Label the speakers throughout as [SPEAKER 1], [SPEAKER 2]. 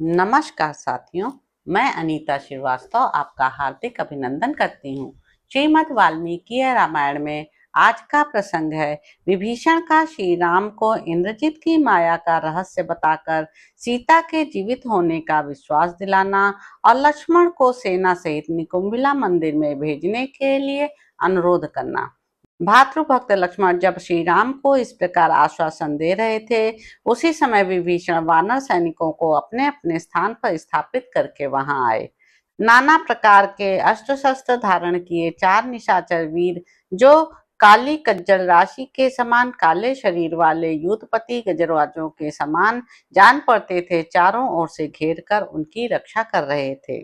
[SPEAKER 1] नमस्कार साथियों, मैं अनीता श्रीवास्तव आपका हार्दिक अभिनंदन करती हूँ। श्रीमद् वाल्मीकि रामायण में आज का प्रसंग है विभीषण का श्री राम को इंद्रजित की माया का रहस्य बताकर सीता के जीवित होने का विश्वास दिलाना और लक्ष्मण को सेना सहित निकुंभिला मंदिर में भेजने के लिए अनुरोध करना। भातृभक्त लक्ष्मण जब श्री राम को इस प्रकार आश्वासन दे रहे थे, उसी समय विभीषण वानर सैनिकों को अपने अपने स्थान पर स्थापित करके वहां आए। नाना प्रकार के अस्त्र शस्त्र धारण किए चार निशाचर वीर, जो काली कज्जल राशि के समान काले शरीर वाले युद्धपति गजराजों के समान जान पड़ते थे, चारों ओर से घेर कर उनकी रक्षा कर रहे थे।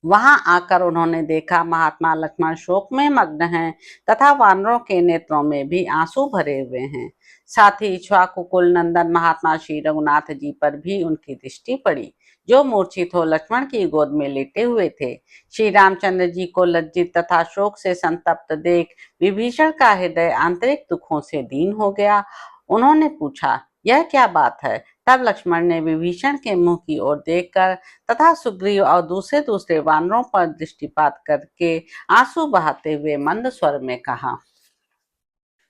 [SPEAKER 1] वहां आकर उन्होंने देखा महात्मा लक्ष्मण शोक में मग्न हैं तथा वानरों के नेत्रों में भी आंसू भरे हुए हैं। साथ ही इक्ष्वाकुकुल नंदन महात्मा श्री रघुनाथ जी पर भी उनकी दृष्टि पड़ी, जो मूर्छित हो लक्ष्मण की गोद में लेटे हुए थे। श्री रामचंद्र जी को लज्जित तथा शोक से संतप्त देख विभीषण का हृदय आंतरिक दुखों से दीन हो गया। उन्होंने पूछा, यह क्या बात है? तब लक्ष्मण ने विभीषण के मुंह की ओर देखकर तथा सुग्रीव और दूसरे दूसरे वानरों पर दृष्टिपात करके आंसू बहाते हुए मंद स्वर में कहा,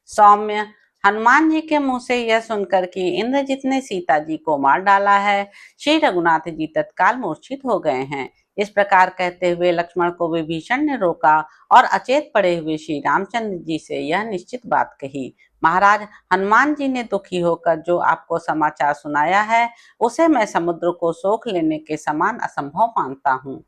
[SPEAKER 1] सौम्य, हनुमान जी के मुंह से यह सुनकर कि इंद्रजित ने सीता जी को मार डाला है, श्री रघुनाथ जी तत्काल मूर्छित हो गए हैं। इस प्रकार कहते हुए लक्ष्मण को विभीषण ने रोका और अचेत पड़े हुए श्री रामचंद्र जी से यह निश्चित बात कही, महाराज, हनुमान जी ने दुखी होकर जो आपको समाचार सुनाया है, उसे मैं समुद्र को सोख लेने के समान असंभव मानता हूँ।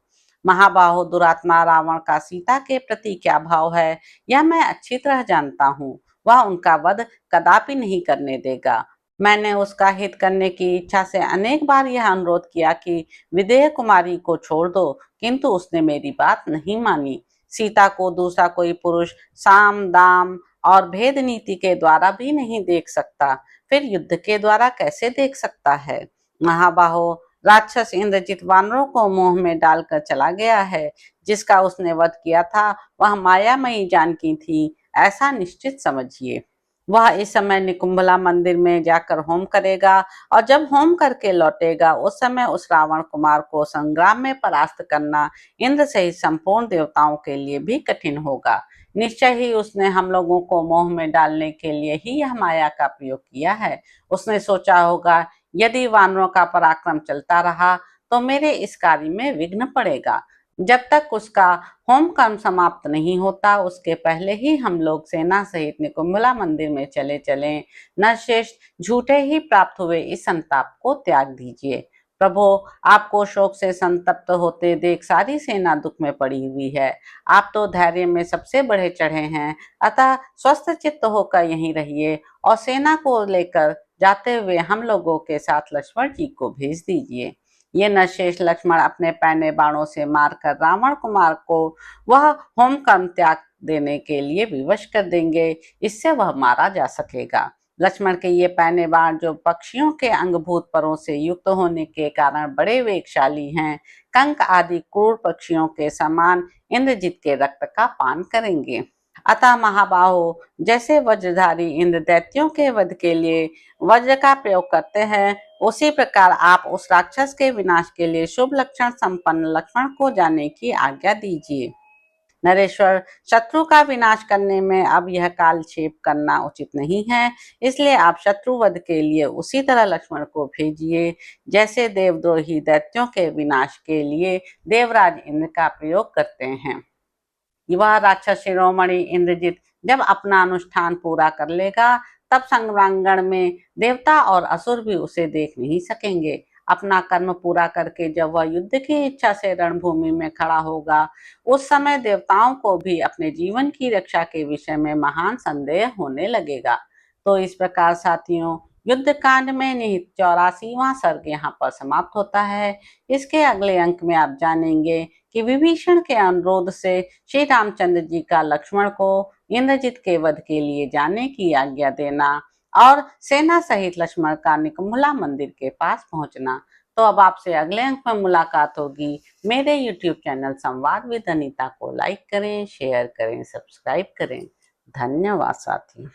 [SPEAKER 1] महाबाहो, दुरात्मा रावण का सीता के प्रति क्या भाव है, यह मैं अच्छी तरह जानता हूँ। वह उनका वध कदापि नहीं करने देगा। मैंने उसका हित करने की इच्छा से अनेक बार यह अनुरोध किया कि विदेह कुमारी को छोड़ दो, किंतु उसने मेरी बात नहीं मानी। सीता को दूसरा कोई पुरुष साम दाम और भेद नीति के द्वारा भी नहीं देख सकता, फिर युद्ध के द्वारा कैसे देख सकता है? महाबाहो, राक्षस इंद्रजित वानरों को मोह में डालकर चला गया है। जिसका उसने वध किया था वह मायामयी जानकी थी, ऐसा निश्चित समझिए। वह इस समय निकुंभला मंदिर में जाकर होम करेगा और जब होम करके लौटेगा उस समय उस रावण कुमार को संग्राम में परास्त करना इंद्र सहित संपूर्ण देवताओं के लिए भी कठिन होगा। निश्चय ही उसने हम लोगों को मोह में डालने के लिए ही यह माया का प्रयोग किया है। उसने सोचा होगा, यदि वानरों का पराक्रम चलता रहा तो मेरे इस कार्य में विघ्न पड़ेगा। जब तक उसका होम कर्म समाप्त नहीं होता उसके पहले ही हम लोग सेना सहित निकुंभला मंदिर में चले चलें। नरश्रेष्ठ, झूठे ही प्राप्त हुए इस संताप को त्याग दीजिए। प्रभो, आपको शोक से संतप्त होते देख सारी सेना दुख में पड़ी हुई है। आप तो धैर्य में सबसे बढ़े चढ़े हैं, अतः स्वस्थ चित्त होकर यहीं रहिए और सेना को लेकर जाते हुए हम लोगों के साथ लक्ष्मण जी को भेज दीजिए। ये नरश्रेष्ठ लक्ष्मण अपने पैने बाणों से मारकर रावण कुमार को वह होम कर्म त्याग देने के लिए विवश कर देंगे, इससे वह मारा जा सकेगा। लक्ष्मण के ये पैने बाण, जो पक्षियों के अंगभूत परों से युक्त होने के कारण बड़े वेगशाली हैं, कंक आदि क्रूर पक्षियों के समान इंद्रजित के रक्त का पान करेंगे। अतः महाबाहो, जैसे वज्रधारी इंद्र दैत्यों के वध के लिए वज्र का प्रयोग करते हैं, उसी प्रकार आप उस राक्षस के विनाश के लिए शुभ लक्षण संपन्न लक्ष्मण को जाने की आज्ञा दीजिए। नरेश्वर, शत्रु का विनाश करने में अब यह कालक्षेप करना उचित नहीं है, इसलिए आप शत्रु वध के लिए उसी तरह लक्ष्मण को भेजिए जैसे देवद्रोही दैत्यों के विनाश के लिए देवराज इंद्र का प्रयोग करते हैं। वह राक्षस शिरोमणि इंद्रजित जब अपना अनुष्ठान पूरा कर लेगा, तब संग्रांगण में देवता और असुर भी उसे देख नहीं सकेंगे। अपना कर्म पूरा करके जब वह युद्ध की इच्छा से रणभूमि में खड़ा होगा, उस समय देवताओं को भी अपने जीवन की रक्षा के विषय में महान संदेह होने लगेगा। तो इस प्रकार साथियों, युद्ध कांड में निहित 84वां सर्ग यहाँ पर समाप्त होता है। इसके अगले अंक में आप जानेंगे कि विभीषण के अनुरोध से श्री रामचंद्र जी का लक्ष्मण को इंद्रजित के वध के लिए जाने की आज्ञा देना और सेना सहित लक्ष्मण का निकुंभला मंदिर के पास पहुंचना। तो अब आपसे अगले अंक में मुलाकात होगी। मेरे YouTube चैनल संवाद विद अनीता को लाइक करें, शेयर करें, सब्सक्राइब करें। धन्यवाद साथियों।